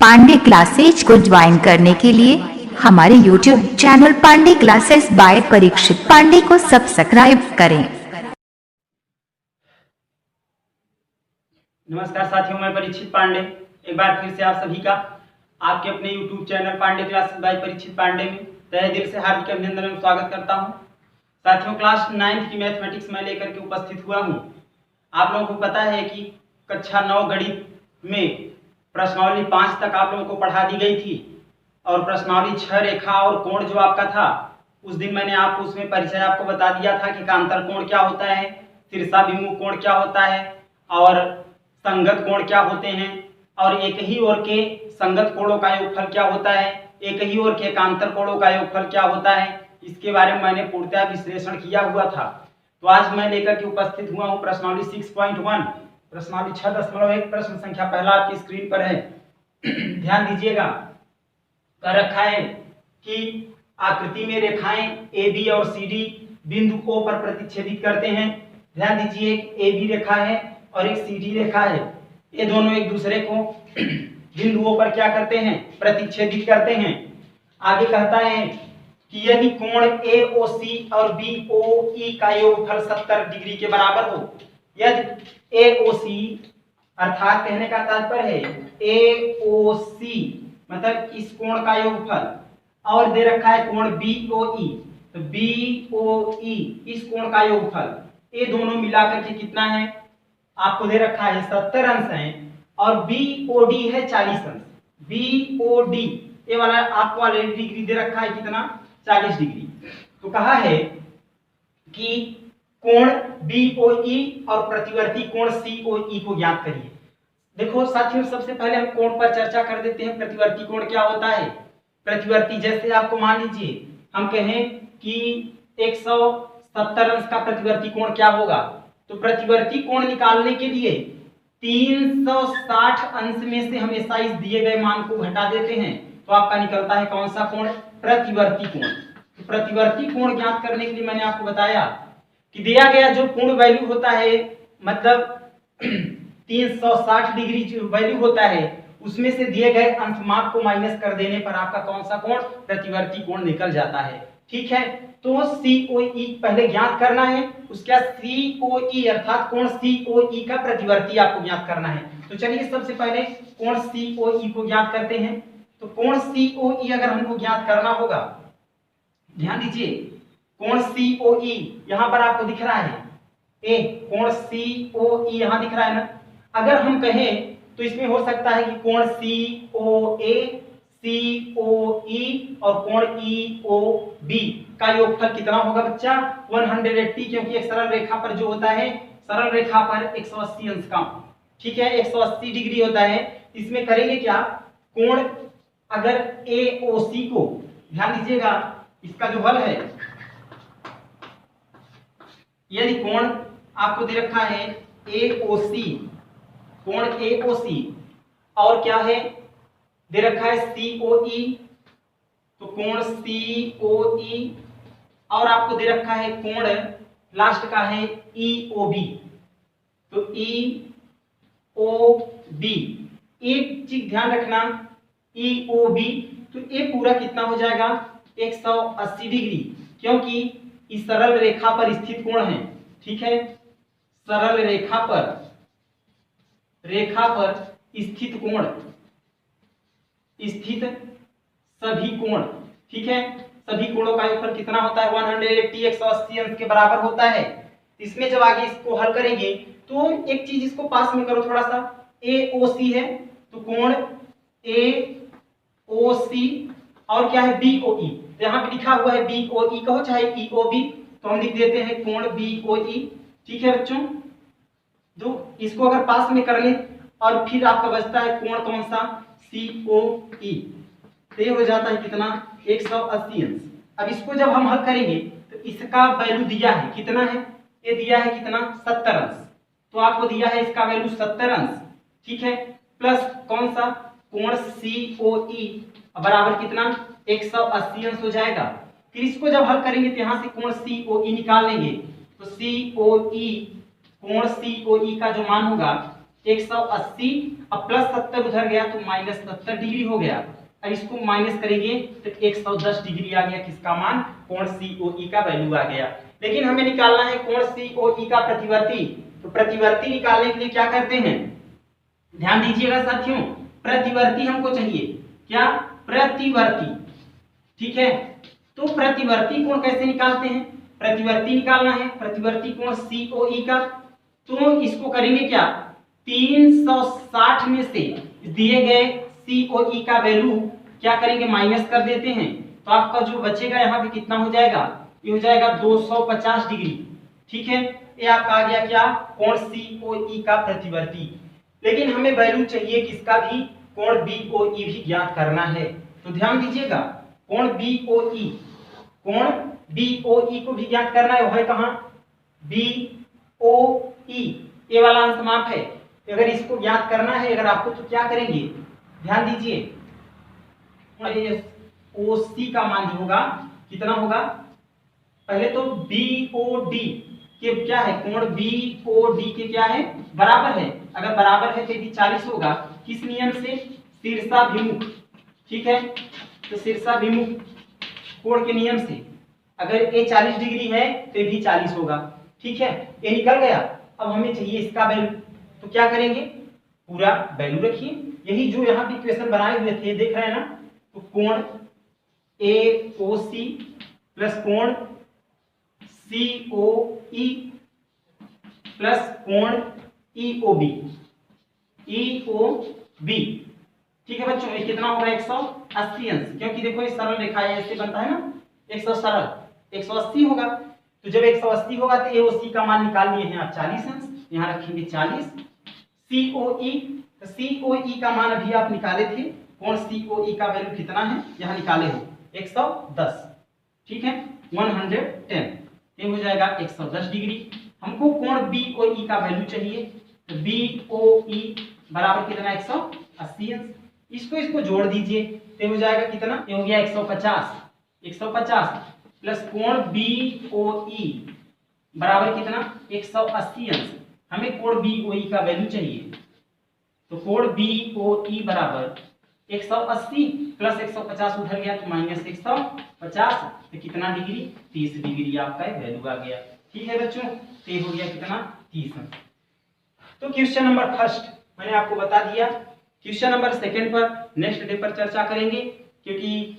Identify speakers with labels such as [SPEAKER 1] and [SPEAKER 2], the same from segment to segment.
[SPEAKER 1] Pandey classes को join करने के लिए हमारे YouTube channel Pandey classes by Parikshit Pandey को सब्सक्राइब करें।
[SPEAKER 2] नमस्कार साथियों, मैं परीक्षित पांडे एक बार फिर से आप सभी का आपके अपने YouTube channel Pandey classes by Parikshit Pandey में तहे दिल से हार्दिक अभिनंदन एवं स्वागत करता हूं। साथियों, क्लास 9 की मैथमेटिक्स में लेकर के उपस्थित हुआ हूं। आप लोगों को पता है कि कक्षा 9 गणित में प्रश्नावली 5 तक आप लोगों को पढ़ा दी गई थी और प्रश्नावली 6 रेखा और कोण जो आपका था उस दिन मैंने आपको उसमें परिचय आपको बता दिया था कि कांतर कोण क्या होता है, शीर्षाभिमुख कोण क्या होता है और संगत कोण क्या होते हैं और एक ही ओर के संगत कोणों का योगफल क्या होता है, एक ही ओर के एकांतर कोणों का योगफल क्या होता है, इसके बारे में मैंने पूर्णतः विश्लेषण किया हुआ था। तो आज मैं लेकर के उपस्थित हुआ हूँ प्रश्नावली 6.1 प्रश्नावली 6.1 प्रश्न संख्या पहला आपकी स्क्रीन पर है। ध्यान दीजिएगा, कर रखा है कि आकृति में रेखाएं ए बी और सी डी बिंदु O पर प्रतिच्छेदित करते हैं। ध्यान दीजिए, एक ए बी रेखा है और एक सी डी रेखा है। ये दोनों एक दूसरे को बिंदुओं पर क्या करते हैं, प्रतिच्छेदित करते हैं। आगे कहता है कि यदि कोण AOC और BOE का योगफल 70 डिग्री के बराबर हो, यदि AOC अर्थात कहने का तात्पर्य है AOC मतलब इस कोण का योगफल और दे रखा है कोण BOE, तो BOE इस कोण का योगफल, ये दोनों मिलाकर के कितना है आपको दे रखा है 70 अंश है और BOD है 40 अंश। BOD ये वाला आपको ऑलरेडी डिग्री दे रखा है कितना, 40 डिग्री। तो कहा है कि कोण BOE और प्रतिवर्ती कोण COE को ज्ञात करिए। देखो साथियों, सबसे पहले हम कोण पर चर्चा कर देते हैं। प्रतिवर्ती कोण क्या होता है? प्रतिवर्ती जैसे आपको मान लीजिए हम कहें कि 170 अंश का प्रतिवर्ती कोण क्या होगा, तो प्रतिवर्ती कोण निकालने के लिए 360 अंश में से हमेशा इस दिए गए मान को घटा देते हैं, तो आपका निकलता है कौन सा कोण, प्रतिवर्ती कोण। तो प्रतिवर्ती कोण ज्ञात करने के लिए मैंने आपको बताया कि दिया गया जो पूर्ण वैल्यू होता है मतलब 360 डिग्री जो वैल्यू होता है उसमें से दिए गए अंशमाप को माइनस कर देने पर आपका कौन सा कोण, प्रतिवर्ती कोण निकल जाता है। ठीक है, तो COE पहले ज्ञात करना है, उसके बाद COE अर्थात कोण COE का प्रतिवर्ती आपको ज्ञात करना है। तो चलिए सबसे पहले कोण COE को ज्ञात करते हैं। तो कोण COE अगर हमको ज्ञात करना होगा, ध्यान दीजिए, कोण COE यहां पर आपको दिख रहा है, ए कोण COE यहां दिख रहा है ना। अगर हम कहें तो इसमें हो सकता है कि कोण COA COE और कोण EOB का योगफल कितना होगा बच्चा, 180, क्योंकि एक सरल रेखा पर जो होता है, सरल रेखा पर 180 अंश का, ठीक है, 180 डिग्री होता है। इसमें करेंगे क्या, कोण अगर AOC को, ध्यान दीजिएगा इसका जो हल है, यदि कोण आपको दे रखा है AOC, कोण AOC और क्या है दे रखा है COE, तो कोण COE और आपको दे रखा है कोण लास्ट का है EOB, तो EOB। एक चीज ध्यान रखना, EOB तो ये पूरा कितना हो जाएगा 180 डिग्री, क्योंकि इस सरल रेखा पर स्थित कोण है। ठीक है, सरल रेखा पर स्थित कोण, स्थित सभी कोण, ठीक है, सभी कोणों का योगफल कितना होता है 180, 180 अंश के बराबर होता है। इसमें जब आगे इसको हल करेंगे तो एक चीज इसको पास में करो थोड़ा सा, AOC है तो कोण AOC और क्या है BOE, यहाँ पे लिखा हुआ है BOE कहो चाहे EOB, तो हम लिख देते हैं कोण BOE। ठीक है बच्चों, तो इसको अगर पास में कर लें और फिर आपका बचता है कोण कौन सा, COE, तो ये हो जाता है कितना 180 अंश। अब इसको जब हम हल करेंगे तो इसका वैल्यू दिया है कितना है, ये दिया है कितना 70 अंश, तो आपको दिया है इसका वैल्यू 70 अंश। ठीक है, प्लस कौन सा कोण COE बराबर कितना 180 अंश हो जाएगा। फिर इसको जब हल करेंगे तो यहाँ से कोण COE निकाल लेंगे, तो COE कोण COE का जो मान होगा 180 अब प्लस 70 उधर गया तो माइनस 70 डिग्री हो गया। अब इसको माइनस करेंगे तो 110 डिग्री आ गया, किसका मान, कोण COE का वैल्यू आ गया। लेकिन हमें निकालना है कोण COE का प्रतिवर्ती, तो प्रतिवर्ती निकालने के लिए क्या करते हैं, ध्यान दीजिएगा साथियों, प्रतिवर्ती हमको चाहिए, क्या, प्रतिवर्ती, ठीक है। तो प्रतिवर्ती कोण कैसे निकालते हैं, प्रतिवर्ती निकालना है, प्रतिवर्ती कोण COE का, तो इसको करेंगे क्या, 360 में से दिए गए COE का वैल्यू क्या करेंगे, माइनस कर देते हैं, तो आपका जो बचेगा यहाँ पे कितना हो जाएगा, ये हो जाएगा 250 डिग्री, ठीक है। ये आपका आ गया क्या, कोण COE का प्रतिवर्ती। लेकिन हमें वैल्यू चाहिए किसका भी, कोण BOE भी ज्ञात करना है, तो ध्यान दीजिएगा, कोण BOE, कोण BOE को भी ज्ञात करना है, वो है कहां, BOE, ये वाला अंश माप है। अगर इसको ज्ञात करना है अगर आपको, तो क्या करेंगे, ध्यान दीजिए, OC का मान जो होगा कितना होगा, पहले तो BOD के क्या है, कोण BOD के क्या है, बराबर है, अगर बराबर है तो भी 40 होगा, किस नियम से, शीर्षाभिमुख, ठीक है। तो शीर्षाभिमुख कोण के नियम से अगर ये 40 डिग्री है तो भी 40 होगा, ठीक है। ये निकल गया। अब हमें चाहिए इसका वैल्यू, तो क्या करेंगे, पूरा वैल्यू रखिए, यही जो यहाँ पे इक्वेशन बनाए हुए थे देख रहे हैं ना, तो कोण AOC प्लस कोण COE प्लस कोण EOB, ठीक है बच्चों, ये कितना होगा, 180 अंश, क्योंकि देखो ये सरल रेखा है, ऐसे बनता है ना, 100 सरल 180 होगा, तो जब 180 होगा तो AOC का मान निकाल लिए हैं आप 40 अंश, यहाँ रखेंगे 40, COE, तो COE का मान अभी आप निकाले थे, कोण COE का वैल्यू कितना है, यहाँ निकाले हो 110, ठीक है, 110, ये हो जाएगा 110 डिग्री। हमको कोण BOE का वैल्यू चाहिए, तो BOE बराबर कितना, 180 अंश, इसको जोड़ दीजिए, तो हो जाएगा कितना, ये हो गया 150 प्लस कोण BOE बराबर कितना, 180 अंश, हमें कोण BOE का वैल्यू चाहिए, तो कोण BOE बराबर 180 प्लस 150 उधर गया तो माइनस 150, तो कितना डिग्री, 30 डिग्री आपका वैल्यू आ गया, ठीक है बच्चों। तो ये हो गया कितना, 30 अंश। तो क्वेश्चन नंबर फर्स्ट मैंने आपको बता दिया, क्वेश्चन नंबर सेकंड पर नेक्स्ट डे पर चर्चा करेंगे, क्योंकि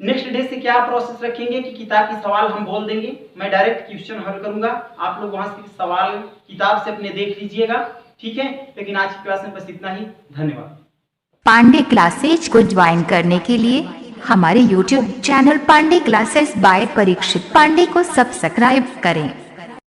[SPEAKER 2] नेक्स्ट डे से क्या प्रोसेस रखेंगे कि किताब की सवाल हम बोल देंगे, मैं डायरेक्ट क्वेश्चन हल करूंगा, आप लोग वहां से सवाल किताब से अपने देख लीजिएगा, ठीक है। लेकिन आज की क्लास में बस इतना ही, धन्यवाद।
[SPEAKER 1] पांडे क्लासेज को ज्वाइन करने के लिए हमारे YouTube channel Pandey classes by Parikshit Pandey को सब्सक्राइब करें।